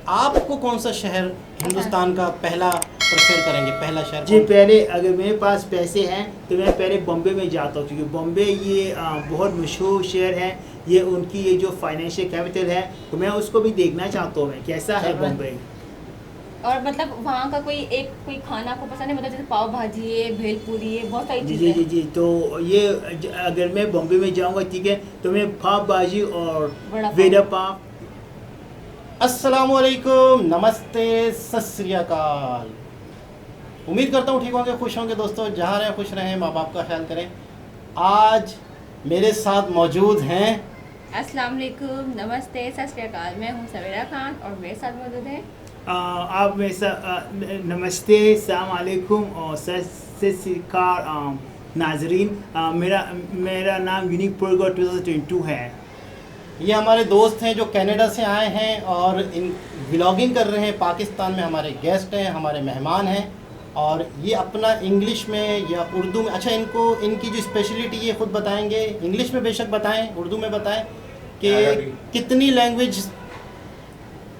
आपको कौन सा शहर हिंदुस्तान का पहला प्रेफर करेंगे, पहला शहर? जी पहले अगर मेरे पास पैसे हैं तो मैं पहले बॉम्बे में जाता हूँ, क्योंकि बॉम्बे ये बहुत मशहूर शहर है, ये उनकी ये जो फाइनेंशियल कैपिटल है, तो मैं उसको भी देखना चाहता हूँ मैं कैसा है बॉम्बे। और मतलब वहाँ का कोई खाना आपको पसंद है, मतलब जैसे पाव भाजी है, भेलपूरी है, बहुत सारी जी चीज़ें जी जी जी तो ये अगर मैं बॉम्बे में जाऊँगा ठीक है तो मैं पाव भाजी और वड़ा पाव। अस्सलामुअलैकुम, नमस्ते, सत श्री अकाल। उम्मीद करता हूँ ठीक होंगे, खुश होंगे दोस्तों, जहाँ रहें खुश रहें, माँ बाप का ख्याल करें। आज मेरे साथ मौजूद हैं, अस्सलाम वालेकुम, नमस्ते, सत श्री अकाल। मैं हूँ सवेरा खान और मेरे साथ मौजूद है आप मेरे साथ नमस्ते, अस्सलाम वालेकुम और सत श्री अकाल नाजरीन। मेरा नाम यूनिक पुरगो 2022 है। ये हमारे दोस्त हैं जो कनाडा से आए हैं और इन व्लॉगिंग कर रहे हैं। पाकिस्तान में हमारे गेस्ट हैं, हमारे मेहमान हैं, और ये अपना इंग्लिश में या उर्दू में, अच्छा इनको इनकी जो स्पेशलिटी ये खुद बताएंगे, इंग्लिश में बेशक बताएं, उर्दू में बताएं कि कितनी language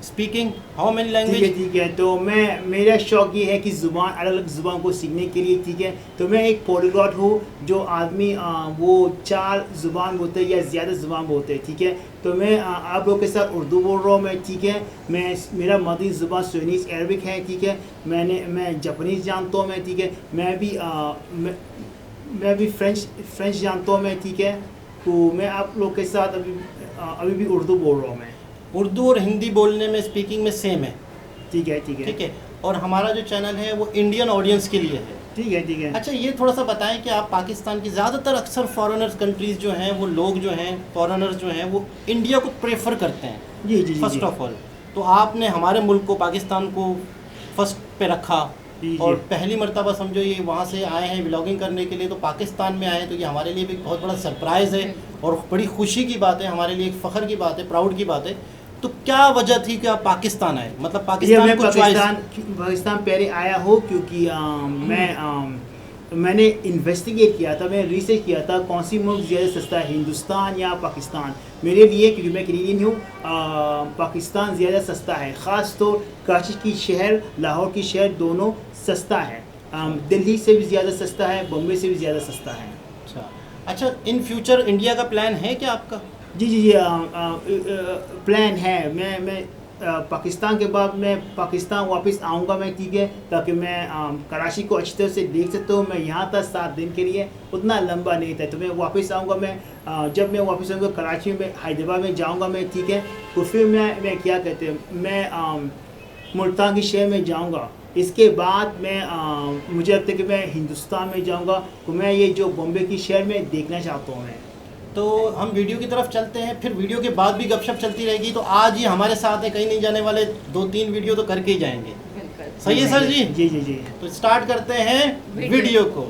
speaking, how many language. ठीक है तो मेरा शौक ये है कि ज़ुबान, अलग अलग ज़ुबान को सीखने के लिए, ठीक है। तो मैं एक पॉलीग्लॉट हूँ, जो आदमी वो 4 ज़ुबान बोलते हैं या ज़्यादा ज़ुबान बोलते हैं, ठीक है। तो मैं आप लोगों के साथ उर्दू बोल रहा हूँ मैं, ठीक है। मेरा मदरी ज़ुबान सुनीस अरबिक है, ठीक है। मैं जापानीज़ जानता हूँ मैं, ठीक है। मैं भी फ्रेंच जानता हूँ मैं, ठीक है। तो मैं आप लोग के साथ अभी भी उर्दू बोल रहा हूँ मैं। उर्दू और हिंदी बोलने में, स्पीकिंग में सेम है, ठीक है ठीक है ठीक है। और हमारा जो चैनल है वो इंडियन ऑडियंस के लिए है, ठीक है ठीक है। अच्छा ये थोड़ा सा बताएं कि आप पाकिस्तान की ज़्यादातर अक्सर फॉरेनर्स कंट्रीज़ जो हैं, वो लोग जो हैं, फॉरेनर्स जो हैं, वो इंडिया को प्रेफर करते हैं। जी जी फर्स्ट ऑफ ऑल तो आपने हमारे मुल्क को, पाकिस्तान को फर्स्ट पे रखा, और पहली मर्तबा समझो ये वहाँ से आए हैं व्लॉगिंग करने के लिए, तो पाकिस्तान में आए हैं, तो ये हमारे लिए भी बहुत बड़ा सरप्राइज़ है और बड़ी खुशी की बात है, हमारे लिए एक फ़ख्र की बात है, प्राउड की बात है। तो क्या वजह थी कि आप पाकिस्तान आए, मतलब पाकिस्तान पहले आया हूँ क्योंकि मैंने इन्वेस्टिगेट किया था, मैंने रिसर्च किया था कौन सी मुल्क ज़्यादा सस्ता है, हिंदुस्तान या पाकिस्तान। मेरे लिए, क्योंकि मैं कैनेडियन हूँ, पाकिस्तान ज़्यादा सस्ता है। ख़ास तो कराची की शहर, लाहौर की शहर दोनों सस्ता है। दिल्ली से भी ज़्यादा सस्ता है, बॉम्बे से भी ज़्यादा सस्ता है। अच्छा इन फ्यूचर इंडिया का प्लान है क्या आपका? जी जी जी प्लान है। मैं पाकिस्तान के बाद मैं पाकिस्तान वापस आऊँगा मैं, ठीक है, ताकि मैं कराची को अच्छी तरह से देख सकता हूँ। मैं यहाँ था 7 दिन के लिए, उतना लंबा नहीं था, तो मैं वापस आऊँगा। जब मैं वापस आऊँगा कराची में, हैदराबाद में जाऊँगा मैं, ठीक है। तो फिर मैं क्या कहते हैं, मैं मुल्तान की शहर में जाऊँगा। इसके बाद मुझे लगता है कि मैं हिंदुस्तान में जाऊँगा। तो मैं ये जो बॉम्बे की शहर में देखना चाहता हूँ मैं। तो हम वीडियो की तरफ चलते हैं, फिर वीडियो के बाद भी गपशप चलती रहेगी। तो आज ये हमारे साथ है, कहीं नहीं जाने वाले, 2-3 वीडियो तो करके ही जाएंगे। सही है सर जी? जी जी जी। तो स्टार्ट करते हैं वीडियो को।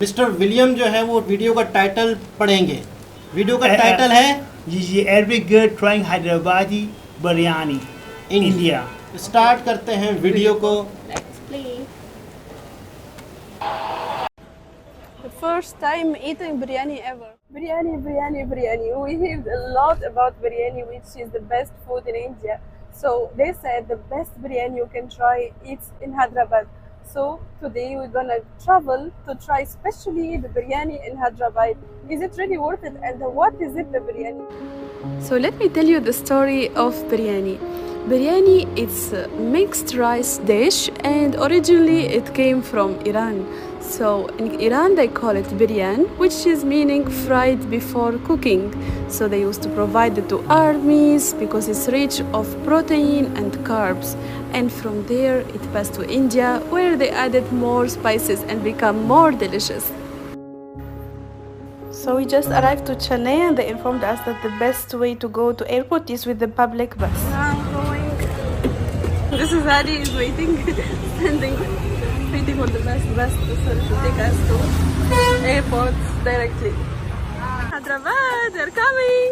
मिस्टर विलियम जो है वो वीडियो का टाइटल पढ़ेंगे। वीडियो का टाइटल है जी जी, Arabic girl trying Hyderabadi biryani India. Start करते हैं वीडियो को। First time eating biryani ever. Biryani, biryani, biryani. We heard a lot about biryani, which is the best food in India. So they said the best biryani you can try it's in Hyderabad. So today we're gonna travel to try especially the biryani in Hyderabad. Is it really worth it? And what is it, the biryani? So let me tell you the story of biryani. Biryani is a mixed rice dish, and originally it came from Iran. So in Iran they call it biryan, which is meaning fried before cooking. So they used to provide it to armies because it's rich of protein and carbs. And from there it passed to India, where they added more spices and become more delicious. So we just arrived to Chennai and they informed us that the best way to go to airport is with the public bus. I'm going. This is Adi is waiting, waiting for the bus to take us to airport directly. Hyderabad, they're coming.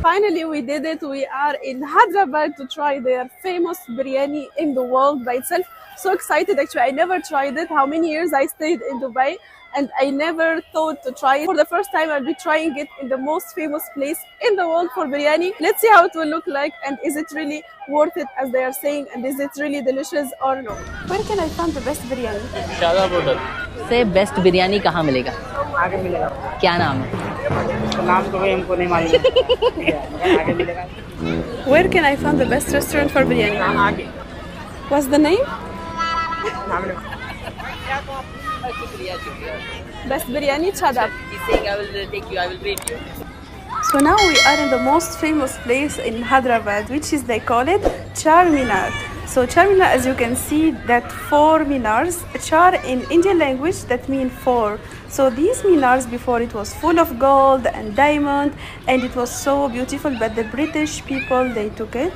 Finally, we did it. We are in Hyderabad to try their famous biryani in the world by itself. so excited actually. I never tried it. How many years I stayed in Dubai and I never thought to try it. For the first time, I'll be trying it in the most famous place in the world for biryani. Let's see how it will look like and is it really worth it as they are saying and is it really delicious or no. Where can I find the best biryani? Shadab hotel से best biryani कहाँ मिलेगा? आगे मिलेगा। क्या नाम है? तो नाम तो भाई हमको नहीं मालूम। आगे मिलेगा। Where can I find the best restaurant for biryani? आगे। What's the name? Best biryani Chadab. He's saying I will take you, I will rate you. So now we are in the most famous place in Hyderabad, which is they call it Charminar. So Charminar, as you can see, that 4 minars. Char in Indian language that means 4. So these minars before it was full of gold and diamond, and it was so beautiful. But the British people they took it.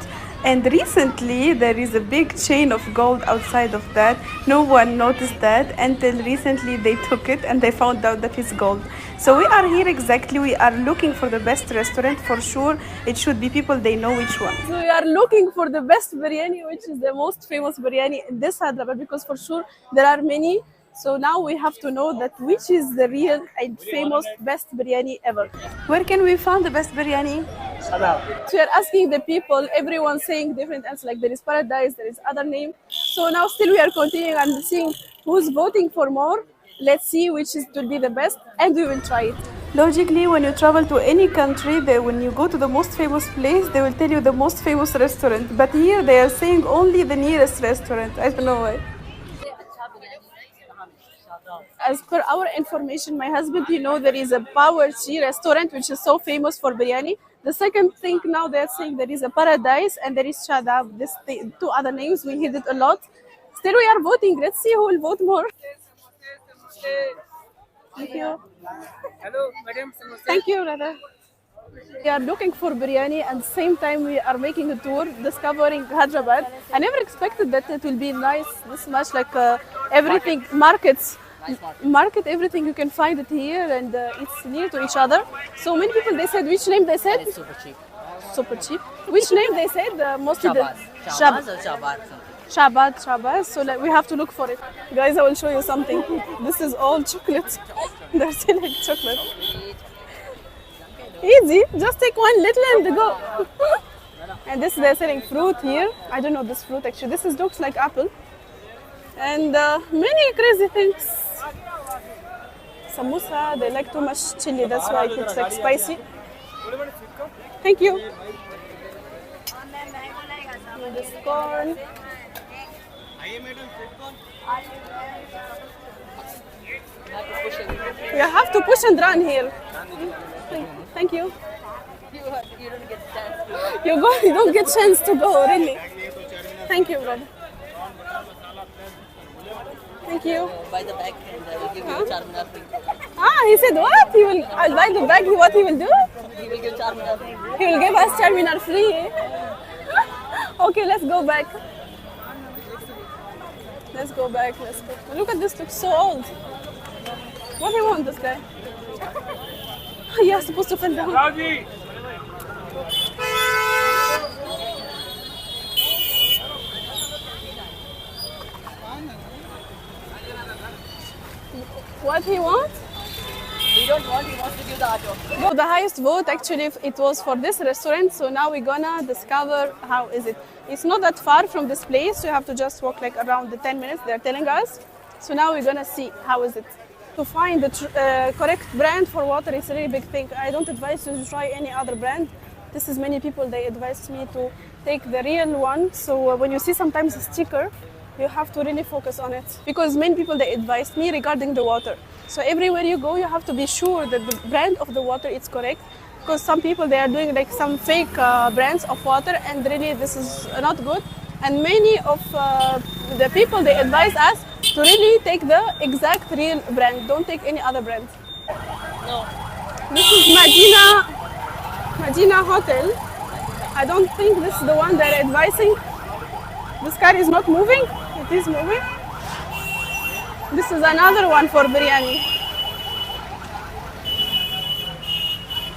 And recently there is a big chain of gold outside of that. No one noticed that until recently they took it and they found out that it's gold. So we are here exactly, we are looking for the best restaurant for sure. It should be people they know which one. So we are looking for the best biryani, which is the most famous biryani in this Hyderabad because for sure there are many. So now we have to know that which is the real and famous best biryani ever. Where can we find the best biryani? Shadab. So we are asking the people, everyone saying different answers, like there is paradise, there is other name. So now still we are continuing and seeing who's voting for more. Let's see which is to be the best and we will try it. Logically, when you travel to any country, when you go to the most famous place, they will tell you the most famous restaurant. But here they are saying only the nearest restaurant. I don't know why. As per our information, my husband, there is a Bawarchi restaurant which is so famous for biryani. The second thing now they're saying there is a Paradise and there is Shadab. This two other names, we heard it a lot. Still we are voting. Let's see who will vote more. Thank you. Hello, madam. Thank you, Radha. We are looking for biryani and same time we are making a tour discovering Hyderabad. I never expected that it will be nice this much, like everything, market, everything you can find it here and it's near to each other. So many people they said, which name they said? It's super cheap. Super cheap. Which name they said? Mostly Shabaz or Shabar? Shabaz. So we have to look for it. Guys, I will show you something. This is all chocolate. They're selling chocolate. Easy, just take one little and go. And this they're selling fruit here. I don't know this fruit actually. This looks like apple. And many crazy things. Samosa, they like too much chili, that's why it looks like spicy. Thank you. This corn. You have to push and run here. Thank you. You don't get chance. You don't get chance to go, really. Thank you, brother. Thank you. Buy the bag and I will give you Charminar free. He said what? I'll buy the bag. What he will do? He will give Charminar free. He will give us Charminar free. Okay, let's go back. Let's go back. Let's go. Look at this. Looks so old. What do you want, this guy? You're supposed to fall down. What he wants? We don't want, he wants to give the auto. So the highest vote actually it was for this restaurant. So now we're gonna discover how is it. It's not that far from this place. You have to just walk like around the 10 minutes. They're telling us. So now we're gonna see how is it. To find the correct brand for water is a really big thing. I don't advise you to try any other brand. This is many people they advise me to take the real one. So when you see sometimes a sticker, you have to really focus on it because many people they advised me regarding the water. So everywhere you go, you have to be sure that the brand of the water is correct because some people they are doing like some fake brands of water and really this is not good. And many of the people they advise us to really take the exact real brand. Don't take any other brand. No. This is Medina Hotel. I don't think this is the one they're advising. This car is not moving. It is moving. This is another one for biryani.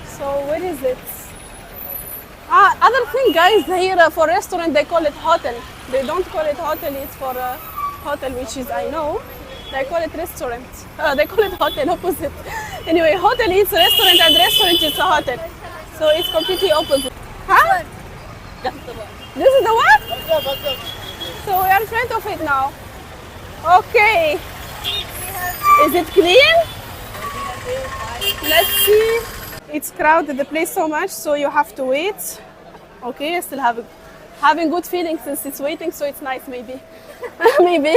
So where is it? Other thing, guys, here for restaurant they call it hotel. They don't call it hotel. It's for hotel, which is, I know, they call it restaurant. They call it hotel, opposite. Anyway, hotel is restaurant and restaurant is a hotel. So it's completely opposite. Huh? This is the one? So we are in front of it now. Okay. Is it clean? Let's see. It's crowded, the place so much, so you have to wait. Okay, I still having good feelings since it's waiting, so it's nice maybe. Maybe.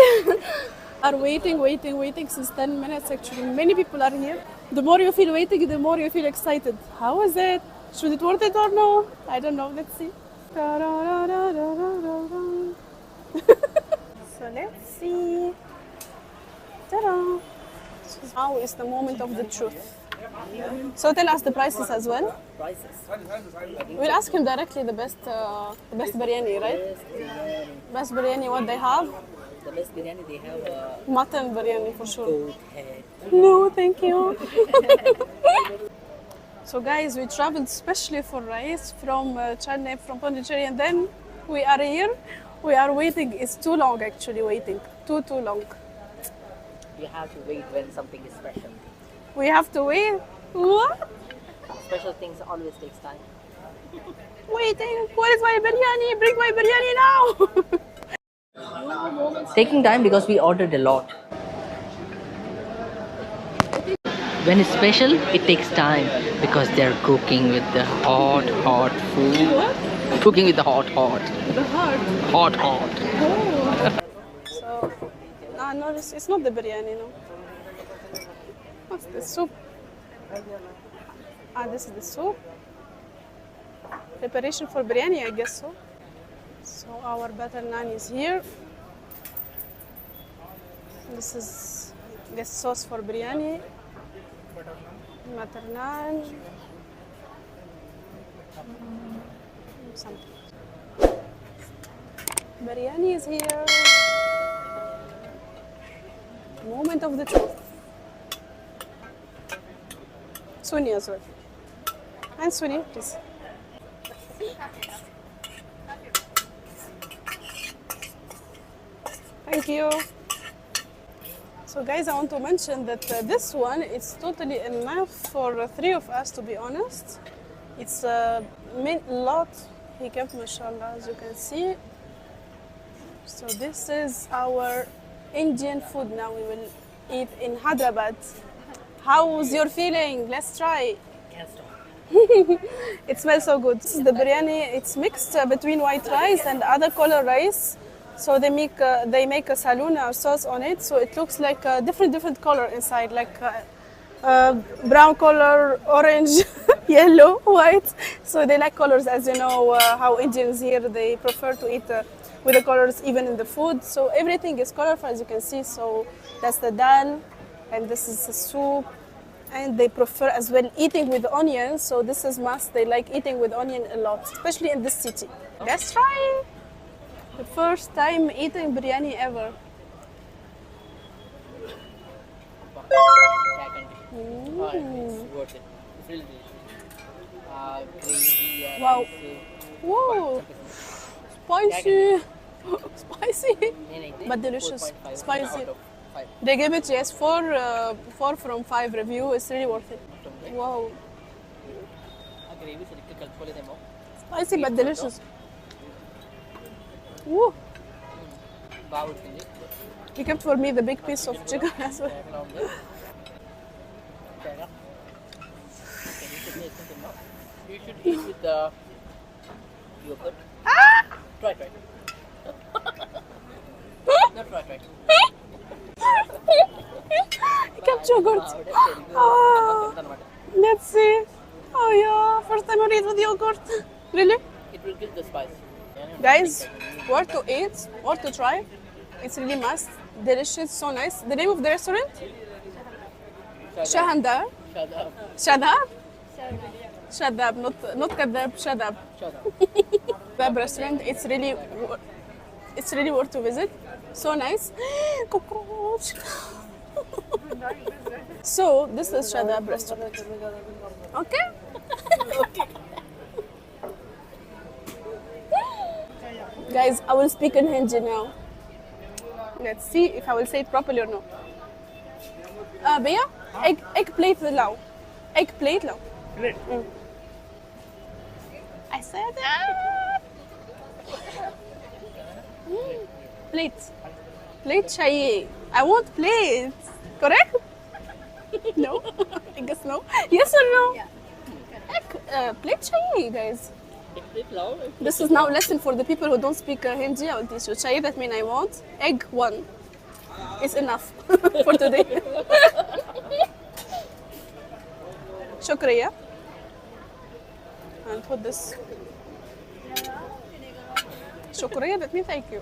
Are waiting since 10 minutes actually. Many people are here. The more you feel waiting, the more you feel excited. How is it? Should it worth it or no? I don't know, let's see. So let's see. Ta-da! Now is the moment of the truth. So tell us the prices as well. Prices. We'll ask him directly the best biryani, right? Best biryani, what they have? The best biryani they have Mutton biryani for sure. goat head. No, thank you. So guys, we traveled especially for rice from Chennai, from Pondicherry, and then we are here. We are waiting. It's too long actually waiting. Too long. You have to wait when something is special. We have to wait. What? Special things always takes time. Waiting. Where is my biryani? Bring my biryani now. Taking time because we ordered a lot. When it's special, it takes time because they're cooking with the hot food. What? Cooking with the hot. The heart. Hot. Oh. So, no, it's not the biryani, no. What's the soup? This is the soup. Preparation for biryani, I guess so. So our butter naan is here. This is the sauce for biryani. Butter naan. Something. Biryani is here. Moment of the truth. Sunni as well. And Sunni, please. Thank you. So guys, I want to mention that this one is totally enough for 3 of us, to be honest. It's a lot. He kept mashallah, as you can see. So this is our Indian food now we will eat in Hyderabad. How's your feeling? Let's try. Can't stop. It smells so good. This is the biryani. It's mixed between white rice and other color rice. So they make a saluna sauce on it. So it looks like a different color inside, like brown color, orange, yellow, white. So they like colors, as you know how Indians here, they prefer to eat with the colors even in the food. So everything is colorful, as you can see. So that's the dal, and this is the soup. And they prefer as well eating with onions. So this is must. They like eating with onion a lot, especially in this city. Let's try. The first time eating biryani ever. It's worth it. It's really delicious. Gravy. Wow. Whoa. Spicy. Spicy. But delicious. Spicy. They gave it, yes, 4 from 5 review. It's really worth it. Wow. Spicy but delicious. Woo. He kept for me the big piece of chicken as well. You should eat with the yogurt. Ah! Try. No, try. He kept yogurt. Ah, let's see. Oh yeah, first time I eat with yogurt. Really? It will give the spice. Guys, what to eat, what to try. It's really must. Delicious, so nice. The name of the restaurant? Shahandar. Shadab? Shadab, not kadab, Shadab. Web restaurant. It's really worth to visit. So nice. Cockroach. So this is Shadab restaurant. Okay? Okay. Guys, I will speak in Hindi now. Let's see if I will say it properly or no. Bia, egg plate low. Egg plate low. I said it. Plate. Plate चाहिए. I want plates. Correct? No? I guess no. Yes or no? Yeah. Plate चाहिए, guys. This is now lesson for the people who don't speak Hindi. I will teach you. चाहिए, that means I want. Egg 1 is enough for today. شكرية. And put this. شكرية, that means thank you.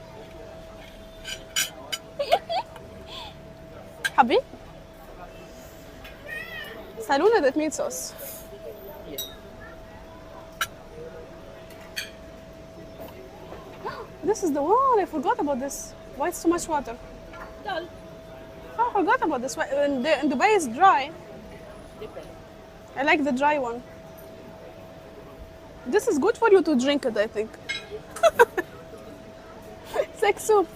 حبي. Saluna, that means sauce. This is the one. I forgot about this. Why it's so much water? Oh, I forgot about this. In Dubai is dry. I like the dry one. This is good for you to drink it, I think. It's like soup.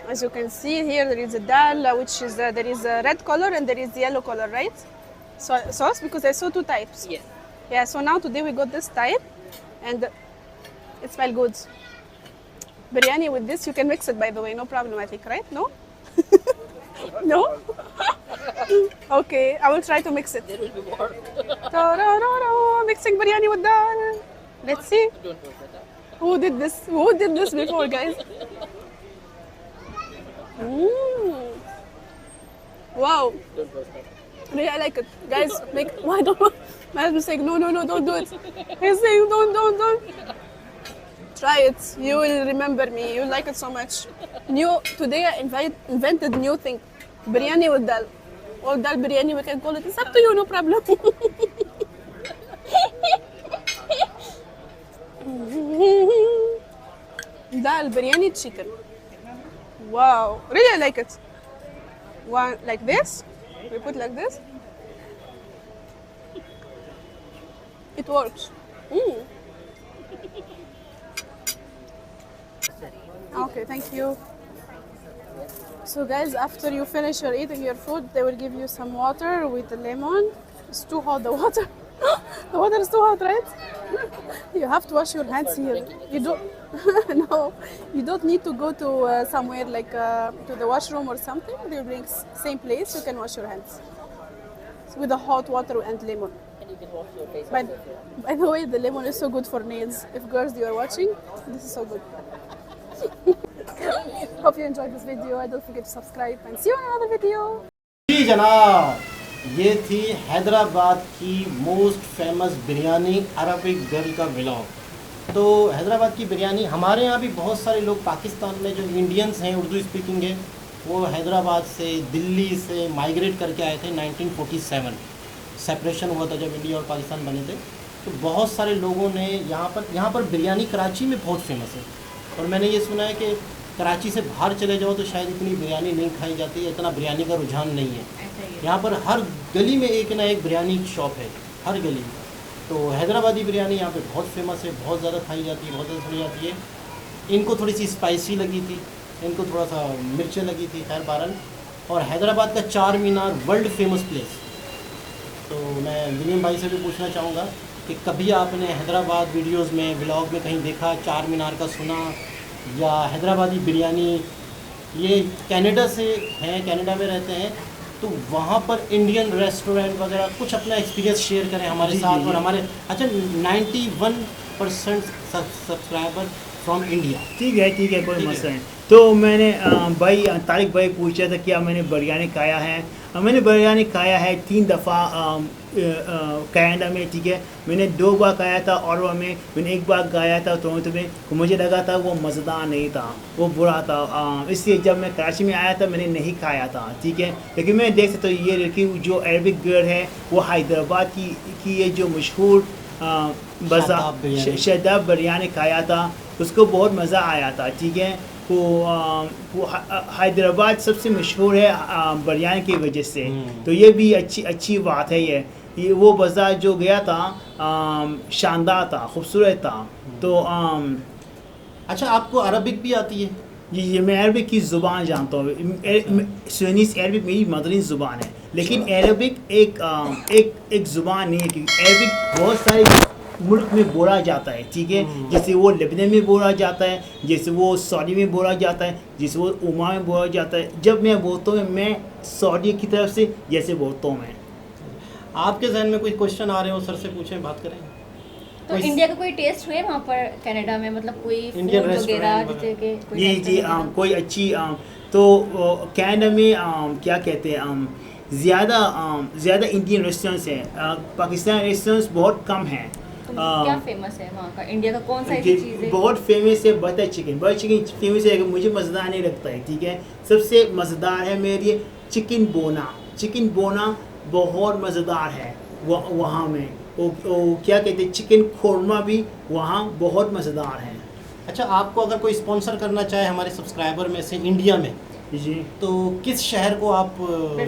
As you can see here, there is a dal, which is there is a red color and there is yellow color, right? So sauce, because I saw two types. Yes. Yeah. So now today we got this type, and it smells good. Biryani with this, you can mix it, by the way, no problem, I think, right? No? No? Okay, I will try to mix it. There will be more. Mixing biryani with dal. Let's see. Don't worry about that. Who did this? Who did this before, guys? Wow. Don't worry about that. Really, I like it. Guys, make. Why don't? My husband's saying, no, don't do it. He's saying, don't. Try it. You will remember me. You'll like it so much. Today I invented new thing. Biryani with dal. Or dal biryani, we can call it. It's up to you, no problem. Dal biryani chicken. Wow. Really, I like it. One like this. We put like this. It works. Okay, thank you. So guys, after you finish eating your food, they will give you some water with the lemon. It's too hot, the water. The water is too hot, right? You have to wash your hands here. You don't. No, you don't need to go to somewhere like to the washroom or something. They bring same place. You can wash your hands with the hot water and lemon. And you can wash your face. By the way, the lemon is so good for nails. If girls you are watching, this is so good. Hope you enjoyed this video. Don't forget to subscribe and see you in another video. जी जनाब, ये थी हैदराबाद की most famous biryani Arabic girl का vlog. तो हैदराबाद की बिरयानी, हमारे यहाँ भी बहुत सारे लोग पाकिस्तान में जो इंडियंस हैं, उर्दू स्पीकिंग है, वो हैदराबाद से, दिल्ली से माइग्रेट करके आए थे 1947। सेपरेशन हुआ था जब इंडिया और पाकिस्तान बने थे। तो बहुत सारे लोगों ने यहाँ पर बिरयानी कराची में बहुत फेमस है। और मैंने ये सुना है कि कराची से बाहर चले जाओ तो शायद इतनी बिरयानी नहीं खाई जाती है, इतना बिरयानी का रुझान नहीं है। यहाँ पर हर गली में एक ना एक बिरयानी शॉप है, हर गली में। तो हैदराबादी बिरयानी यहाँ पे बहुत फेमस है, बहुत ज़्यादा खाई जाती है, बहुत ज़्यादा खाई जाती है। इनको थोड़ी सी स्पाइसी लगी थी, इनको थोड़ा सा मिर्चें लगी थी, खैर बहरहाल। और हैदराबाद का चार मीनार वर्ल्ड फेमस प्लेस। तो मैं विलियम भाई से भी पूछना चाहूँगा कि कभी आपने हैदराबाद वीडियोस में, व्लॉग में कहीं देखा, चार मीनार का सुना, या हैदराबादी बिरयानी? ये कनाडा से हैं, कनाडा में रहते हैं, तो वहाँ पर इंडियन रेस्टोरेंट वगैरह कुछ अपना एक्सपीरियंस शेयर करें हमारे साथ। और हमारे 91% सब्सक्राइबर फ्रॉम इंडिया। ठीक है, कोई मसला नहीं। तो मैंने भाई तारिक भाई पूछा था क्या मैंने बिरयानी खाया है। मैंने बिरयानी खाया है 3 दफ़ा कनाडा में, ठीक है। मैंने 2 बार खाया था ओरवा में, मैंने 1 बार खाया था टोरंटो में। तो मुझे लगा था वो मज़ेदार नहीं था, वो बुरा था। इसलिए जब मैं कराची में आया था मैंने नहीं खाया था, ठीक है। लेकिन मैं देख सकता हूँ ये लड़की जो अरबिक गर्ल है, वो हैदराबाद की ये जो मशहूर बाज़ार शादाब बिरयानी खाया था, उसको बहुत मज़ा आया था, ठीक है। वो हैदराबाद सबसे मशहूर है बिरयानी की वजह से। तो ये भी अच्छी बात है। ये वो बाज़ार जो गया था शानदार था, खूबसूरत था। तो अच्छा, आपको अरबिक भी आती है? ये मैं अरबिक की ज़ुबान जानता हूँ। स्पेनिश अरबिक मेरी मदरी ज़ुबान है, लेकिन अरबिक एक ज़ुबान नहीं है, क्योंकि अरबिक बहुत सारे मुल्क में बोला जाता है, ठीक है। जैसे वो लेबनान में बोला जाता है, जैसे वो सऊदी में बोला जाता है, जैसे वो ओमान में बोला जाता है। जब मैं बोलता हूँ मैं सऊदी की तरफ से जैसे बोलता हूँ मैं। आपके जहन में कोई क्वेश्चन आ रहे हो, सर से पूछें, बात करें। तो इंडिया का कोई टेस्ट हुए वहाँ पर कनाडा में, मतलब कोई इंडियन फूड वगैरह रेस्टोरेंट जैसे कि कोई जी जी रेस्टोरेंट कोई अच्छी तो कनाडा में क्या कहते हैं ज़्यादा इंडियन रेस्टोरेंट्स हैं। पाकिस्तानी रेस्टोरेंट्स बहुत कम हैं। तो क्या फेमस है वहाँ का, इंडिया का कौन सा ऐसी चीज़ है? बहुत फेमस है बटर चिकन फेमस है, मुझे मज़ेदार नहीं लगता है, ठीक है। सबसे मज़ेदार है मेरे लिए चिकन बोना बहुत मज़ेदार है वहाँ में। वो क्या कहते हैं, चिकन खोरमा भी वहाँ बहुत मज़ेदार है। अच्छा, आपको अगर कोई स्पॉन्सर करना चाहे हमारे सब्सक्राइबर में से इंडिया में, जी, तो किस शहर को आप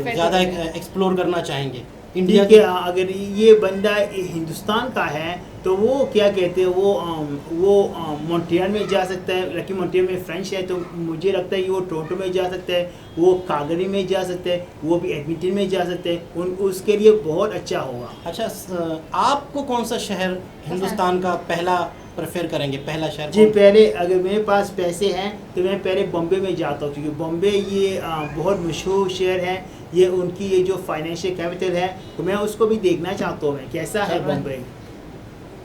ज़्यादा एक्सप्लोर करना चाहेंगे इंडिया के? के? अगर ये बंदा हिंदुस्तान का है तो वो क्या कहते हैं, वो मॉन्ट्रियल में जा सकता है, लेकिन मॉन्ट्रियल में फ्रेंच है, तो मुझे लगता है कि वो टोरंटो में जा सकता है, वो कागरी में जा सकता है, वो भी एडमिंटन में जा सकते हैं। उसके लिए बहुत अच्छा होगा। अच्छा, आपको कौन सा शहर हिंदुस्तान का पहला प्रेफर करेंगे, पहला शहर? जी, पहले अगर मेरे पास पैसे हैं तो मैं पहले बॉम्बे में जाता हूँ, क्योंकि बॉम्बे ये बहुत मशहूर शहर है, ये उनकी ये जो फाइनेंशियल कैपिटल है, तो मैं उसको भी देखना चाहता हूँ मैं कैसा है बॉम्बे।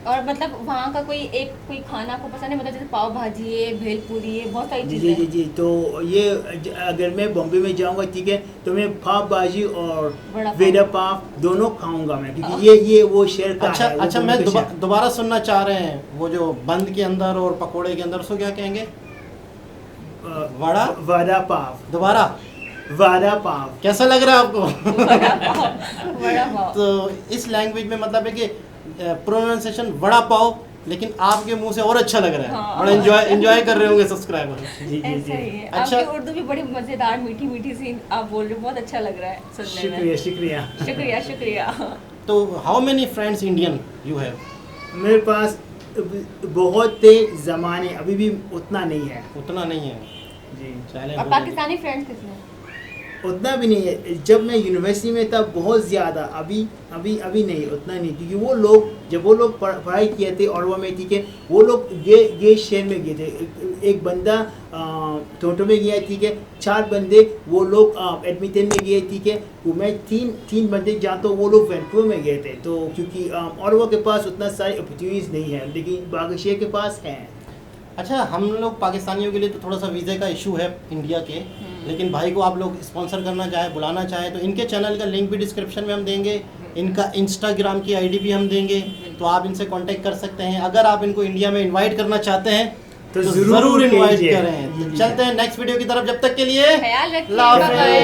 और मतलब वहाँ का कोई खाना आपको पसंद है, मतलब जैसे पाव भाजी है, भेलपूरी है, बहुत सारी जी चीज़ें जी जी तो ये अगर मैं बॉम्बे में जाऊंगा, ठीक है, तो मैं पाव भाजी और वड़ा पाव दोनों खाऊंगा मैं, क्योंकि ये वो शहर का है। अच्छा, मैं दोबारा सुनना चाह रहे हैं, वो जो बंद के अंदर और पकोड़े के अंदर, उसको क्या कहेंगे? वड़ा पाव। दोबारा वड़ा पाव कैसा लग रहा है आपको? वड़ा पाव। तो इस लैंग्वेज में मतलब है कि प्रोनाउंसिएशन वड़ा पाव, लेकिन आपके मुंह से और अच्छा लग रहा है। हाँ। बड़ा एंजॉय कर रहे होंगे सब्सक्राइबर। जी जी ऐसा ही जी है। अच्छा। आपकी उर्दू भी बड़ी मज़ेदार मीठी सी आप बोल रहे हो, बहुत अच्छा लग रहा है सुनने में। शुक्रिया। शुक्रिया। तो how many friends Indian you have? मेरे पास बहुत थे ज़माने, अभी भी उतना नहीं है। उतना नहीं है जी, चले। और पाकिस्तानी फ्रेंड्स कितने? उतना भी नहीं है। जब मैं यूनिवर्सिटी में था बहुत ज़्यादा, अभी नहीं, उतना नहीं, क्योंकि वो लोग पढ़ाई किए थे और में, ठीक है, वो लोग ये शहर में गए थे। एक बंदा टोरंटो में गया, ठीक है, 4 बंदे वो लोग एडमिंटन में गए, ठीक है, वो मैं तीन बंदे जानता हूँ, वो लोग वैंकूवर में गए थे। तो क्योंकि और के पास उतना सारी अपॉर्चुनिटीज़ नहीं है, लेकिन बाकी शहर के पास है। अच्छा, हम लोग पाकिस्तानियों के लिए तो थोड़ा सा वीज़े का इशू है इंडिया के, लेकिन भाई को आप लोग स्पॉन्सर करना चाहे, बुलाना चाहे, तो इनके चैनल का लिंक भी डिस्क्रिप्शन में हम देंगे, इनका इंस्टाग्राम की आईडी भी हम देंगे, तो आप इनसे कांटेक्ट कर सकते हैं। अगर आप इनको इंडिया में इनवाइट करना चाहते हैं तो ज़रूर इनवाइट करें। तो चलते हैं नेक्स्ट वीडियो की तरफ, जब तक के लिए ख्याल रखिए, अल्लाह हाफ़िज़।